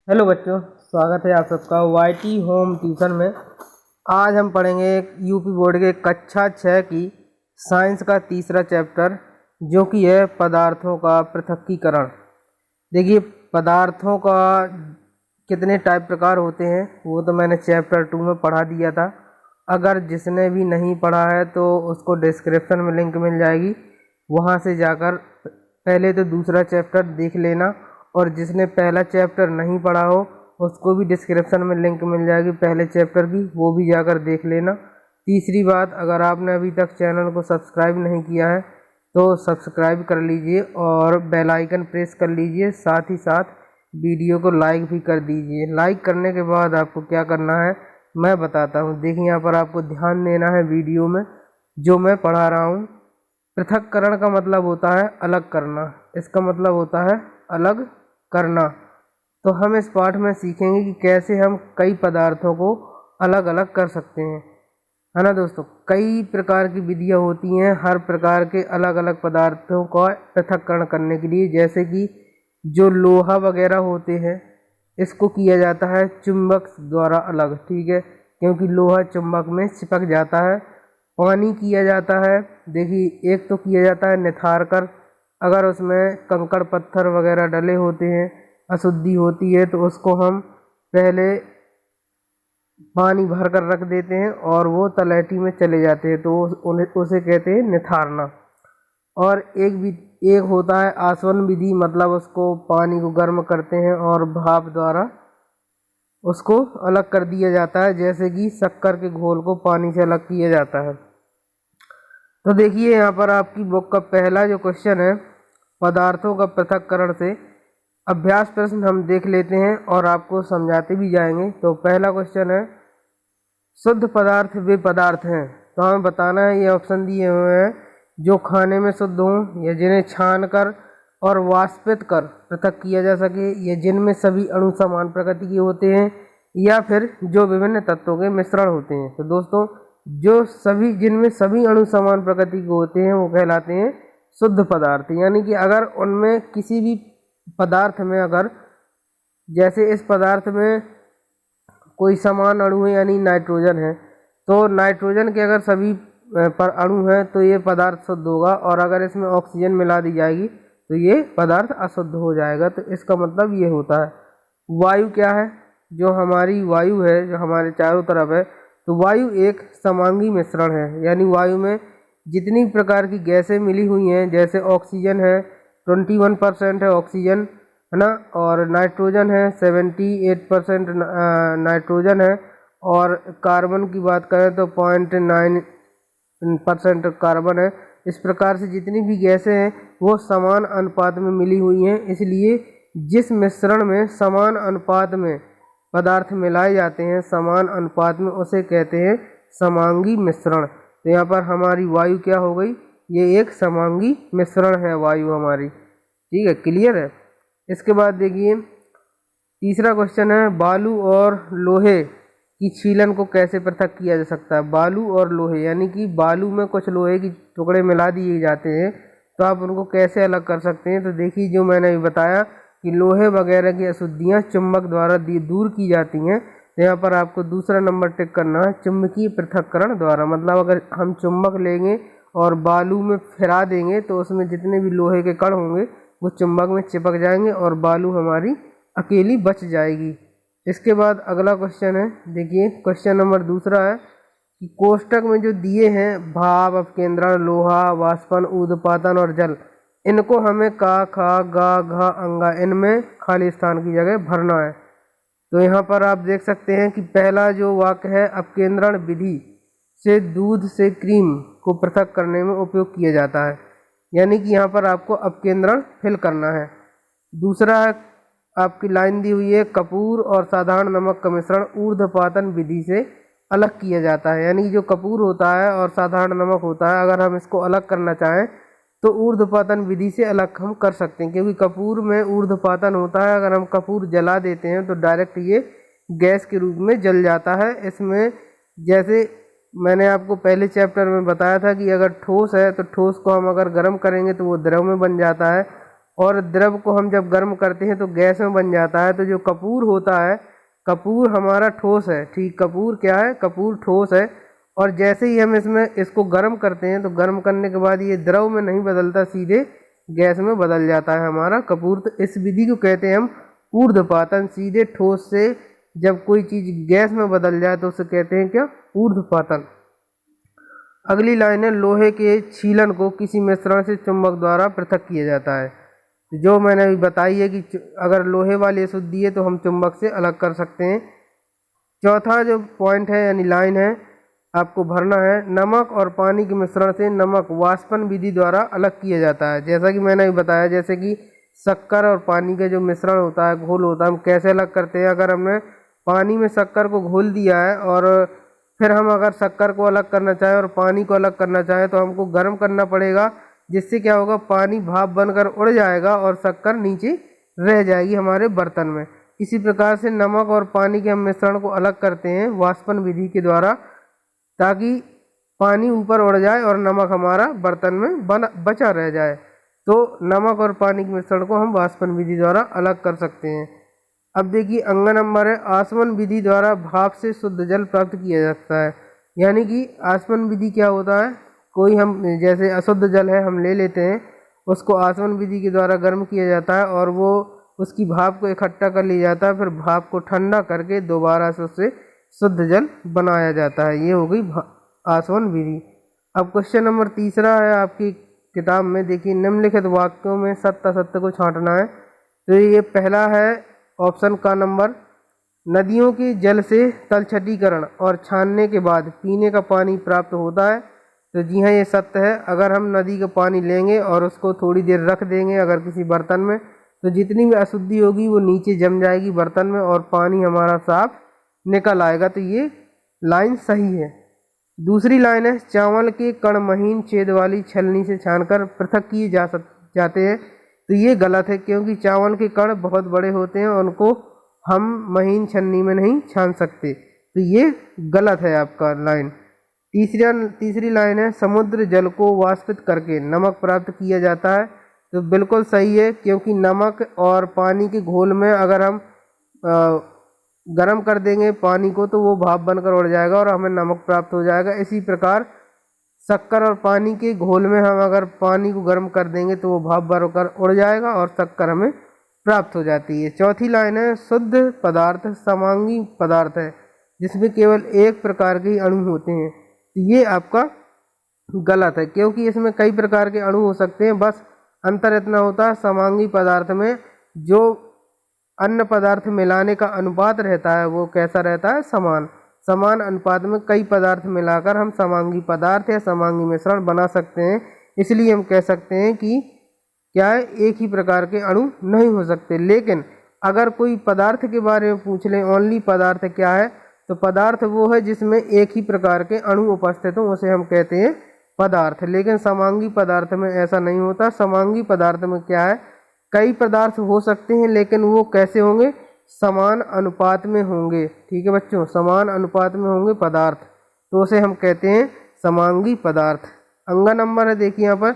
Hello बच्चों, स्वागत है आप सबका वाईटी होम ट्यूशन में। आज हम पढ़ेंगे यूपी बोर्ड के कक्षा 6 की साइंस का तीसरा चैप्टर, जो कि है पदार्थों का पृथक्कीकरण। देखिए, पदार्थों का कितने टाइप प्रकार होते हैं वो तो मैंने चैप्टर 2 में पढ़ा दिया था। अगर जिसने भी नहीं पढ़ा है तो उसको डिस्क्रिप्शन में लिंक मिल जाएगी, वहाँ से जाकर पहले तो दूसरा चैप्टर देख लेना। और जिसने पहला चैप्टर नहीं पढ़ा हो उसको भी डिस्क्रिप्शन में लिंक मिल जाएगी पहले चैप्टर की, वो भी जाकर देख लेना। तीसरी बात, अगर आपने अभी तक चैनल को सब्सक्राइब नहीं किया है तो सब्सक्राइब कर लीजिए और बेल आइकन प्रेस कर लीजिए। साथ ही साथ वीडियो को लाइक भी कर दीजिए। लाइक करने के बाद आपको क्या करना है मैं बताता हूँ। देखिए, यहाँ पर आपको ध्यान देना है वीडियो में जो मैं पढ़ा रहा हूँ। पृथक्करण का मतलब होता है अलग करना, इसका मतलब होता है अलग करना। तो हम इस पाठ में सीखेंगे कि कैसे हम कई पदार्थों को अलग अलग कर सकते हैं, है ना दोस्तों। कई प्रकार की विधियाँ होती हैं हर प्रकार के अलग अलग पदार्थों का पृथक्करण करने के लिए। जैसे कि जो लोहा वगैरह होते हैं इसको किया जाता है चुंबक द्वारा अलग, ठीक है, क्योंकि लोहा चुंबक में चिपक जाता है। पानी किया जाता है, देखिए एक तो किया जाता है निथार कर। अगर उसमें कंकड़ पत्थर वगैरह डले होते हैं, अशुद्धि होती है, तो उसको हम पहले पानी भर कर रख देते हैं और वो तलैटी में चले जाते हैं, तो उसे कहते हैं निथारना। और एक होता है आसवन विधि, मतलब उसको पानी को गर्म करते हैं और भाप द्वारा उसको अलग कर दिया जाता है, जैसे कि शक्कर के घोल को पानी से अलग किया जाता है। तो देखिए, यहाँ पर आपकी बुक का पहला जो क्वेश्चन है पदार्थों का पृथक्करण से अभ्यास प्रश्न हम देख लेते हैं और आपको समझाते भी जाएंगे। तो पहला क्वेश्चन है, शुद्ध पदार्थ वे पदार्थ हैं। तो हमें बताना है, ये ऑप्शन दिए हुए हैं, जो खाने में शुद्ध हों या जिन्हें छान कर और वाष्पित कर पृथक किया जा सके, या जिनमें सभी अणु समान प्रकृति के होते हैं, या फिर जो विभिन्न तत्वों के मिश्रण होते हैं। तो दोस्तों, जिनमें सभी अणु समान प्रकृति के होते हैं वो कहलाते हैं शुद्ध पदार्थ। यानी कि अगर उनमें किसी भी पदार्थ में, अगर जैसे इस पदार्थ में कोई समान अणु है यानी नाइट्रोजन है, तो नाइट्रोजन के अगर सभी पर अणु हैं तो ये पदार्थ शुद्ध होगा, और अगर इसमें ऑक्सीजन मिला दी जाएगी तो ये पदार्थ अशुद्ध हो जाएगा। तो इसका मतलब ये होता है। वायु क्या है? जो हमारी वायु है, जो हमारे चारों तरफ है, तो वायु एक समांगी मिश्रण है। यानी वायु में जितनी प्रकार की गैसें मिली हुई हैं, जैसे ऑक्सीजन है 21% है ऑक्सीजन, है ना, और नाइट्रोजन है 78% नाइट्रोजन है, और कार्बन की बात करें तो 0.9% कार्बन है। इस प्रकार से जितनी भी गैसें हैं वो समान अनुपात में मिली हुई हैं। इसलिए जिस मिश्रण में समान अनुपात में पदार्थ मिलाए जाते हैं, समान अनुपात में, उसे कहते हैं समांगी मिश्रण। तो यहाँ पर हमारी वायु क्या हो गई? ये एक समांगी मिश्रण है वायु हमारी, ठीक है, क्लियर है। इसके बाद देखिए, तीसरा क्वेश्चन है, बालू और लोहे की छीलन को कैसे पृथक किया जा सकता है। बालू और लोहे, यानी कि बालू में कुछ लोहे की टुकड़े मिला दिए जाते हैं, तो आप उनको कैसे अलग कर सकते हैं। तो देखिए, जो मैंने अभी बताया कि लोहे वगैरह की अशुद्धियाँ चुंबक द्वारा दूर की जाती हैं। तो यहाँ पर आपको दूसरा नंबर टिक करना है, चुंबकीय पृथक्करण द्वारा। मतलब अगर हम चुंबक लेंगे और बालू में फिरा देंगे तो उसमें जितने भी लोहे के कण होंगे वो चुंबक में चिपक जाएंगे और बालू हमारी अकेली बच जाएगी। इसके बाद अगला क्वेश्चन है, देखिए क्वेश्चन नंबर दूसरा है कि कोष्टक में जो दिए हैं भाप, अपकेंद्रण, लोहा, वाष्पन, ऊर्ध्वपातन और जल, इनको हमें का, खा, गा, घा, अंगा, इनमें खाली स्थान की जगह भरना है। तो यहाँ पर आप देख सकते हैं कि पहला जो वाक्य है, अपकेंद्रण विधि से दूध से क्रीम को पृथक करने में उपयोग किया जाता है। यानी कि यहाँ पर आपको अपकेंद्रण फिल करना है। दूसरा है, आपकी लाइन दी हुई है, कपूर और साधारण नमक का मिश्रण ऊर्ध्वपातन विधि से अलग किया जाता है। यानी कि जो कपूर होता है और साधारण नमक होता है, अगर हम इसको अलग करना चाहें तो ऊर्ध्वपातन विधि से अलग हम कर सकते हैं, क्योंकि कपूर में ऊर्ध्वपातन होता है। अगर हम कपूर जला देते हैं तो डायरेक्ट ये गैस के रूप में जल जाता है। इसमें जैसे मैंने आपको पहले चैप्टर में बताया था कि अगर ठोस है तो ठोस को हम अगर गर्म करेंगे तो वो द्रव में बन जाता है, और द्रव को हम जब गर्म करते हैं तो गैस में बन जाता है। तो जो कपूर होता है, कपूर हमारा ठोस है, ठीक, कपूर क्या है, कपूर ठोस है। और जैसे ही हम इसको गर्म करते हैं तो गर्म करने के बाद ये द्रव में नहीं बदलता, सीधे गैस में बदल जाता है हमारा कपूर। तो इस विधि को कहते हैं हम ऊर्ध्वपातन। सीधे ठोस से जब कोई चीज़ गैस में बदल जाए तो उसे कहते हैं क्या, ऊर्ध्वपातन। अगली लाइन है, लोहे के छीलन को किसी मिश्रण से चुंबक द्वारा पृथक किया जाता है। जो मैंने अभी बताई है कि अगर लोहे वाली अशुद्धि है तो हम चुंबक से अलग कर सकते हैं। चौथा जो पॉइंट है यानी लाइन है, आपको भरना है, नमक और पानी के मिश्रण से नमक वाष्पन विधि द्वारा अलग किया जाता है। जैसा कि मैंने अभी बताया, जैसे कि शक्कर और पानी का जो मिश्रण होता है, घोल होता है, हम कैसे अलग करते हैं। अगर हमने पानी में शक्कर को घोल दिया है और फिर हम अगर शक्कर को अलग करना चाहें और पानी को अलग करना चाहें तो हमको गर्म करना पड़ेगा, जिससे क्या होगा, पानी भाप बनकर उड़ जाएगा और शक्कर नीचे रह जाएगी हमारे बर्तन में। इसी प्रकार से नमक और पानी के हम मिश्रण को अलग करते हैं वाष्पन विधि के द्वारा, ताकि पानी ऊपर उड़ जाए और नमक हमारा बर्तन में बचा रह जाए। तो नमक और पानी के मिश्रण को हम वाष्पन विधि द्वारा अलग कर सकते हैं। अब देखिए अगला नंबर है, आसवन विधि द्वारा भाप से शुद्ध जल प्राप्त किया जाता है। यानी कि आसवन विधि क्या होता है, कोई हम जैसे अशुद्ध जल है हम ले लेते हैं, उसको आसवन विधि के द्वारा गर्म किया जाता है और वो उसकी भाप को इकट्ठा कर लिया जाता है, फिर भाप को ठंडा करके दोबारा से उससे शुद्ध जल बनाया जाता है। ये हो गई आसवन विधि। अब क्वेश्चन नंबर तीसरा है आपकी किताब में, देखिए निम्नलिखित वाक्यों में सत्य असत्य को छांटना है। तो ये पहला है ऑप्शन का नंबर, नदियों के जल से तलछटीकरण और छानने के बाद पीने का पानी प्राप्त होता है। तो जी हाँ, ये सत्य है। अगर हम नदी का पानी लेंगे और उसको थोड़ी देर रख देंगे अगर किसी बर्तन में, तो जितनी भी अशुद्धि होगी वो नीचे जम जाएगी बर्तन में और पानी हमारा साफ निकल आएगा। तो ये लाइन सही है। दूसरी लाइन है, चावल के कण महीन छेद वाली छलनी से छानकर पृथक किए जाते हैं। तो ये गलत है, क्योंकि चावल के कण बहुत बड़े होते हैं, उनको हम महीन छलनी में नहीं छान सकते। तो ये गलत है आपका लाइन। तीसरी लाइन है, समुद्र जल को वाष्पित करके नमक प्राप्त किया जाता है। तो बिल्कुल सही है, क्योंकि नमक और पानी के घोल में अगर हम गर्म कर देंगे पानी को तो वो भाप बनकर उड़ जाएगा और हमें नमक प्राप्त हो जाएगा। इसी प्रकार शक्कर और पानी के घोल में हम अगर पानी को गर्म कर देंगे तो वो भाप बनकर उड़ जाएगा और शक्कर हमें प्राप्त हो जाती है। चौथी लाइन है, शुद्ध पदार्थ समांगी पदार्थ है जिसमें केवल एक प्रकार के अणु होते हैं। तो ये आपका गलत है, क्योंकि इसमें कई प्रकार के अणु हो सकते हैं, बस अंतर इतना होता है समांगी पदार्थ में जो अन्य पदार्थ मिलाने का अनुपात रहता है वो कैसा रहता है, समान अनुपात में कई पदार्थ मिलाकर हम समांगी पदार्थ या समांगी मिश्रण बना सकते हैं। इसलिए हम कह सकते हैं कि क्या है, एक ही प्रकार के अणु नहीं हो सकते। लेकिन अगर कोई पदार्थ के बारे में पूछ लें, ओनली पदार्थ क्या है, तो पदार्थ वो है जिसमें एक ही प्रकार के अणु उपस्थित हों, उसे हम कहते हैं पदार्थ। लेकिन समांगी पदार्थ में ऐसा नहीं होता। समांगी पदार्थ में क्या है, कई पदार्थ हो सकते हैं लेकिन वो कैसे होंगे, समान अनुपात में होंगे। ठीक है बच्चों, समान अनुपात में होंगे पदार्थ, तो उसे हम कहते हैं समांगी पदार्थ। अगला नंबर है, देखिए यहाँ पर,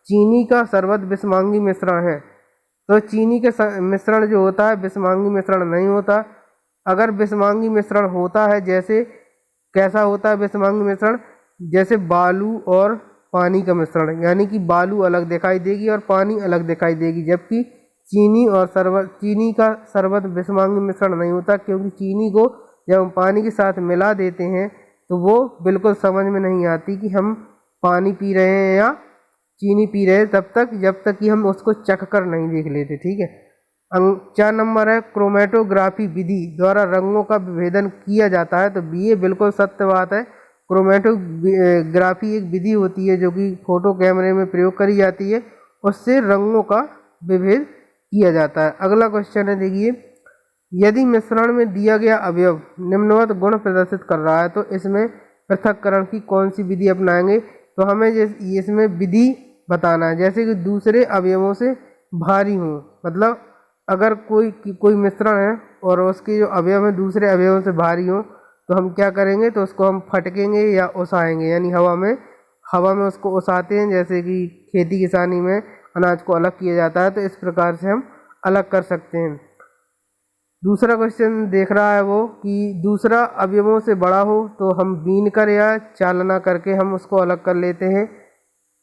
चीनी का शरबत विषमांगी मिश्रण है। तो चीनी के मिश्रण जो होता है विषमांगी मिश्रण नहीं होता। अगर विषमांगी मिश्रण होता है, जैसे कैसा होता है विषमांगी मिश्रण, जैसे बालू और पानी का मिश्रण, यानी कि बालू अलग दिखाई देगी और पानी अलग दिखाई देगी, जबकि चीनी का शरबत विषमांगी मिश्रण नहीं होता, क्योंकि चीनी को जब हम पानी के साथ मिला देते हैं तो वो बिल्कुल समझ में नहीं आती कि हम पानी पी रहे हैं या चीनी पी रहे हैं, जब तक कि हम उसको चख कर नहीं देख लेते। ठीक है। 4 नंबर है, क्रोमेटोग्राफी विधि द्वारा रंगों का विभेदन किया जाता है। तो ये बिल्कुल सत्य बात है। क्रोमेटोग्राफी एक विधि होती है जो कि फोटो कैमरे में प्रयोग करी जाती है, उससे रंगों का विभेद किया जाता है। अगला क्वेश्चन है, देखिए, यदि मिश्रण में दिया गया अवयव निम्नवत गुण प्रदर्शित कर रहा है तो इसमें पृथक्करण की कौन सी विधि अपनाएंगे। तो हमें इसमें विधि बताना है, जैसे कि दूसरे अवयवों से भारी हो, मतलब अगर कोई मिश्रण है और उसके जो अवयव है दूसरे अवयवों से भारी हो तो हम क्या करेंगे, तो उसको हम फटकेंगे या उसाएंगे, यानी हवा में उसको उसाते हैं। जैसे कि खेती किसानी में अनाज को अलग किया जाता है, तो इस प्रकार से हम अलग कर सकते हैं। दूसरा क्वेश्चन देख रहा है वो कि दूसरा अवयवों से बड़ा हो तो हम बीन कर या चालना करके हम उसको अलग कर लेते हैं।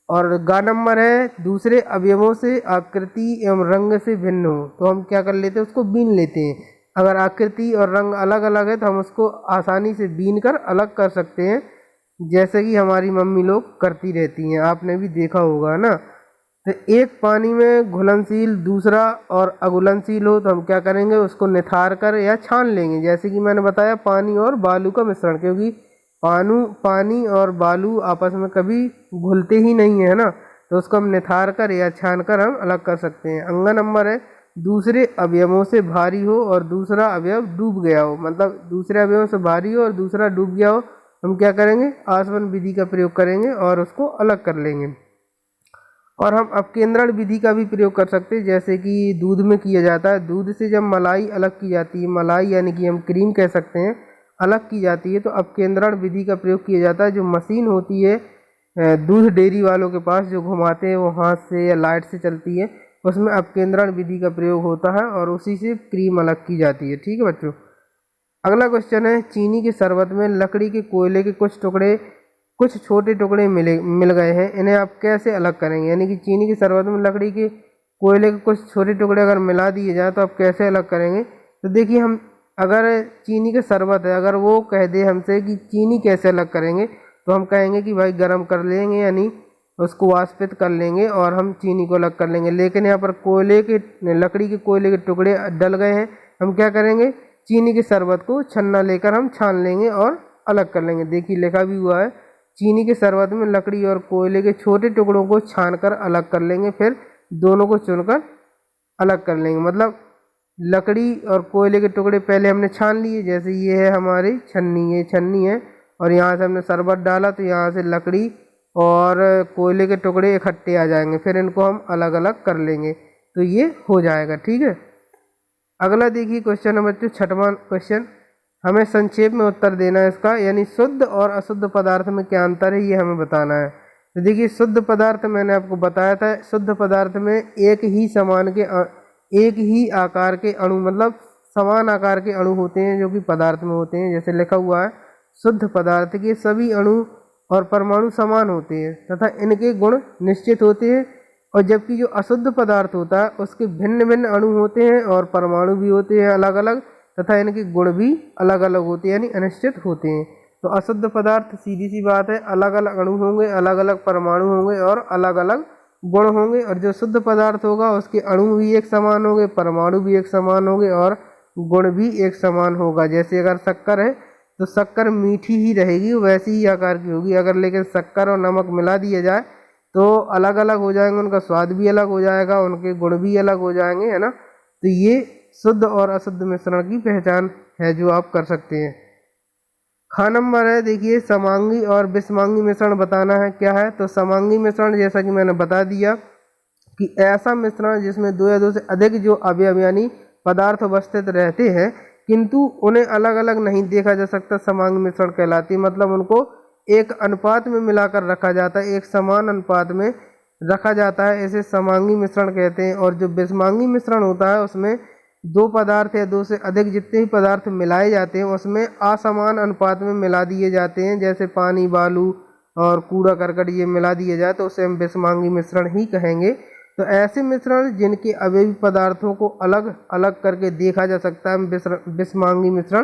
और ग नंबर है दूसरे अवयवों से आकृति एवं रंग से भिन्न हो तो हम क्या कर लेते हैं, उसको बीन लेते हैं। अगर आकृति और रंग अलग अलग है तो हम उसको आसानी से बीन कर अलग कर सकते हैं, जैसे कि हमारी मम्मी लोग करती रहती हैं, आपने भी देखा होगा ना। तो एक पानी में घुलनशील दूसरा और अघुलनशील हो तो हम क्या करेंगे, उसको निथार कर या छान लेंगे। जैसे कि मैंने बताया पानी और बालू का मिश्रण, क्योंकि पानी और बालू आपस में कभी घुलते ही नहीं है ना, तो उसको हम निथार कर या छान कर हम अलग कर सकते हैं। अंग नंबर है दूसरे अवयवों से भारी हो और दूसरा अवयव डूब गया हो, मतलब दूसरे अवयवों से भारी हो और दूसरा डूब गया हो, हम क्या करेंगे, आसवन विधि का प्रयोग करेंगे और उसको अलग कर लेंगे। और हम अपकेंद्रण विधि का भी प्रयोग कर सकते हैं, जैसे कि दूध में किया जाता है। दूध से जब मलाई अलग की जाती है, मलाई यानी कि हम क्रीम कह सकते हैं, अलग की जाती है, तो अपकेंद्रण विधि का प्रयोग किया जाता है। जो मशीन होती है दूध डेयरी वालों के पास जो घुमाते हैं, वो हाथ से या लाइट से चलती है, उसमें अपकेंद्रण विधि का प्रयोग होता है और उसी से क्रीम अलग की जाती है। ठीक है बच्चों। अगला क्वेश्चन है चीनी के शरबत में लकड़ी के कोयले के कुछ छोटे टुकड़े मिल गए हैं, इन्हें आप कैसे अलग करेंगे। यानी कि चीनी के शरबत में लकड़ी के कोयले के कुछ छोटे टुकड़े अगर मिला दिए जाए तो आप कैसे अलग करेंगे। तो देखिए, हम अगर चीनी के शरबत है, अगर वो कह दे हमसे कि चीनी कैसे अलग करेंगे, तो हम कहेंगे कि भाई गर्म कर लेंगे, यानी उसको वाष्पित कर लेंगे और हम चीनी को अलग कर लेंगे। लेकिन यहाँ पर लकड़ी के कोयले के टुकड़े डल गए हैं, हम क्या करेंगे, चीनी के शरबत को छन्ना लेकर हम छान लेंगे और अलग कर लेंगे। देखिए लिखा भी हुआ है, चीनी के शरबत में लकड़ी और कोयले के छोटे टुकड़ों को छानकर अलग कर लेंगे, फिर दोनों को चुनकर अलग कर लेंगे। मतलब लकड़ी और कोयले के टुकड़े पहले हमने छान लिए, जैसे ये है हमारी छन्नी, ये छन्नी है, और यहाँ से हमने शरबत डाला तो यहाँ से लकड़ी और कोयले के टुकड़े इकट्ठे आ जाएंगे, फिर इनको हम अलग अलग कर लेंगे, तो ये हो जाएगा। ठीक है। अगला देखिए क्वेश्चन नंबर 6वां क्वेश्चन, हमें संक्षेप में उत्तर देना है इसका, यानी शुद्ध और अशुद्ध पदार्थ में क्या अंतर है, ये हमें बताना है। तो देखिए, शुद्ध पदार्थ मैंने आपको बताया था, शुद्ध पदार्थ में एक ही आकार के अणु, मतलब समान आकार के अणु होते हैं जो कि पदार्थ में होते हैं। जैसे लिखा हुआ है, शुद्ध पदार्थ के सभी अणु और परमाणु समान होते हैं तथा इनके गुण निश्चित होते हैं, और जबकि जो अशुद्ध पदार्थ होता है उसके भिन्न भिन्न अणु होते हैं और परमाणु भी होते हैं अलग अलग, तथा इनके गुण भी अलग अलग होते हैं, यानी अनिश्चित होते हैं। तो अशुद्ध पदार्थ सीधी सी बात है, अलग अलग अणु होंगे, अलग अलग परमाणु होंगे और अलग अलग गुण होंगे। और जो शुद्ध पदार्थ होगा उसके अणु भी एक समान होंगे, परमाणु भी एक समान होंगे और गुण भी एक समान होगा। जैसे अगर शक्कर है तो शक्कर मीठी ही रहेगी, वैसी ही आकार की होगी। अगर लेकिन शक्कर और नमक मिला दिया जाए तो अलग अलग हो जाएंगे, उनका स्वाद भी अलग हो जाएगा, उनके गुण भी अलग हो जाएंगे, है ना। तो ये शुद्ध और अशुद्ध मिश्रण की पहचान है जो आप कर सकते हैं। ख नंबर है, देखिए समांगी और विषमांगी मिश्रण बताना है क्या है। तो समांगी मिश्रण, जैसा कि मैंने बता दिया कि ऐसा मिश्रण जिसमें दो या दो से अधिक जो अवयव यानी पदार्थ उपस्थित रहते हैं किंतु उन्हें अलग अलग नहीं देखा जा सकता, समांगी मिश्रण कहलाती है। मतलब उनको एक अनुपात में मिलाकर रखा जाता है, एक समान अनुपात में रखा जाता है, इसे समांगी मिश्रण कहते हैं। और जो विषमांगी मिश्रण होता है उसमें दो पदार्थ या दो से अधिक जितने ही पदार्थ मिलाए जाते हैं उसमें असमान अनुपात में मिला दिए जाते हैं, जैसे पानी, बालू और कूड़ा करकट ये मिला दिए जाए तो उसे हम विषमांगी मिश्रण ही कहेंगे। तो ऐसे मिश्रण जिनके अवयवी पदार्थों को अलग अलग करके देखा जा सकता है हम विषमांगी मिश्रण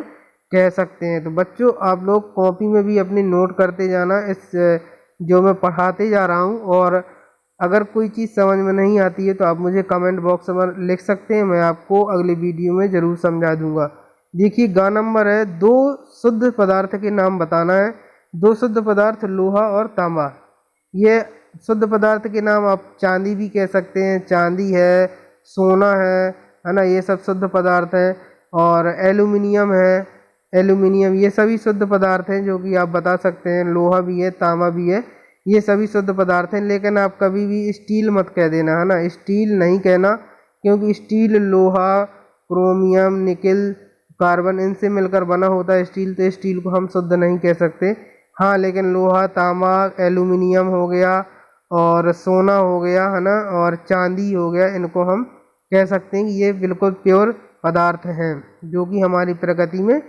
कह सकते हैं। तो बच्चों, आप लोग कॉपी में भी अपनी नोट करते जाना इस जो मैं पढ़ाते जा रहा हूँ, और अगर कोई चीज़ समझ में नहीं आती है तो आप मुझे कमेंट बॉक्स में लिख सकते हैं, मैं आपको अगली वीडियो में ज़रूर समझा दूंगा। देखिए ग नंबर है, दो शुद्ध पदार्थ के नाम बताना है। दो शुद्ध पदार्थ लोहा और तांबा। ये शुद्ध पदार्थ के नाम आप चांदी भी कह सकते हैं, चांदी है, सोना है ना, ये सब शुद्ध पदार्थ हैं। और एल्यूमिनियम है, एल्यूमिनियम, ये सभी शुद्ध पदार्थ हैं जो कि आप बता सकते हैं। लोहा भी है, तांबा भी है, ये सभी शुद्ध पदार्थ हैं। लेकिन आप कभी भी स्टील मत कह देना, है ना, स्टील नहीं कहना, क्योंकि स्टील लोहा, क्रोमियम, निकिल, कार्बन इनसे मिलकर बना होता है स्टील, तो स्टील को हम शुद्ध नहीं कह सकते। हाँ, लेकिन लोहा, तांबा, एल्यूमिनियम हो गया और सोना हो गया है ना, और चांदी हो गया, इनको हम कह सकते हैं कि ये बिल्कुल प्योर पदार्थ हैं जो कि हमारी प्रकृति में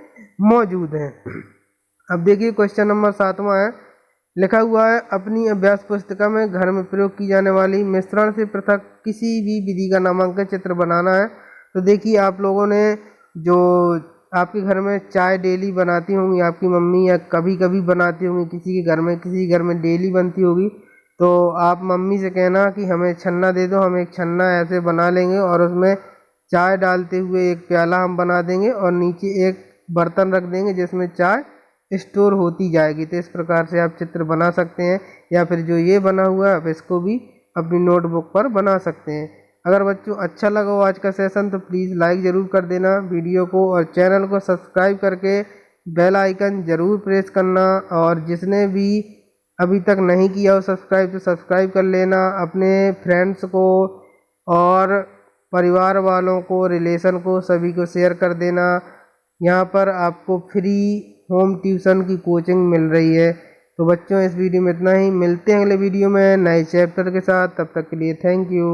मौजूद हैं। अब देखिए क्वेश्चन नंबर 7वां है, लिखा हुआ है अपनी अभ्यास पुस्तिका में घर में प्रयोग की जाने वाली मिश्रण से पृथक किसी भी विधि का नामांकन चित्र बनाना है। तो देखिए आप लोगों ने जो आपके घर में चाय डेली बनाती होंगी आपकी मम्मी, या कभी कभी बनाती होंगी किसी के घर में, किसी घर में डेली बनती होगी, तो आप मम्मी से कहना कि हमें छन्ना दे दो, हम एक छन्ना ऐसे बना लेंगे और उसमें चाय डालते हुए एक प्याला हम बना देंगे और नीचे एक बर्तन रख देंगे जिसमें चाय स्टोर होती जाएगी। तो इस प्रकार से आप चित्र बना सकते हैं, या फिर जो ये बना हुआ है आप इसको भी अपनी नोटबुक पर बना सकते हैं। अगर बच्चों अच्छा लगा हो आज का सेशन तो प्लीज़ लाइक ज़रूर कर देना वीडियो को, और चैनल को सब्सक्राइब करके बेल आइकन ज़रूर प्रेस करना, और जिसने भी अभी तक नहीं किया हो सब्सक्राइब तो सब्सक्राइब कर लेना। अपने फ्रेंड्स को और परिवार वालों को, रिलेशन को, सभी को शेयर कर देना। यहाँ पर आपको फ्री होम ट्यूशन की कोचिंग मिल रही है। तो बच्चों इस वीडियो में इतना ही, मिलते हैं अगले वीडियो में नए चैप्टर के साथ, तब तक के लिए थैंक यू।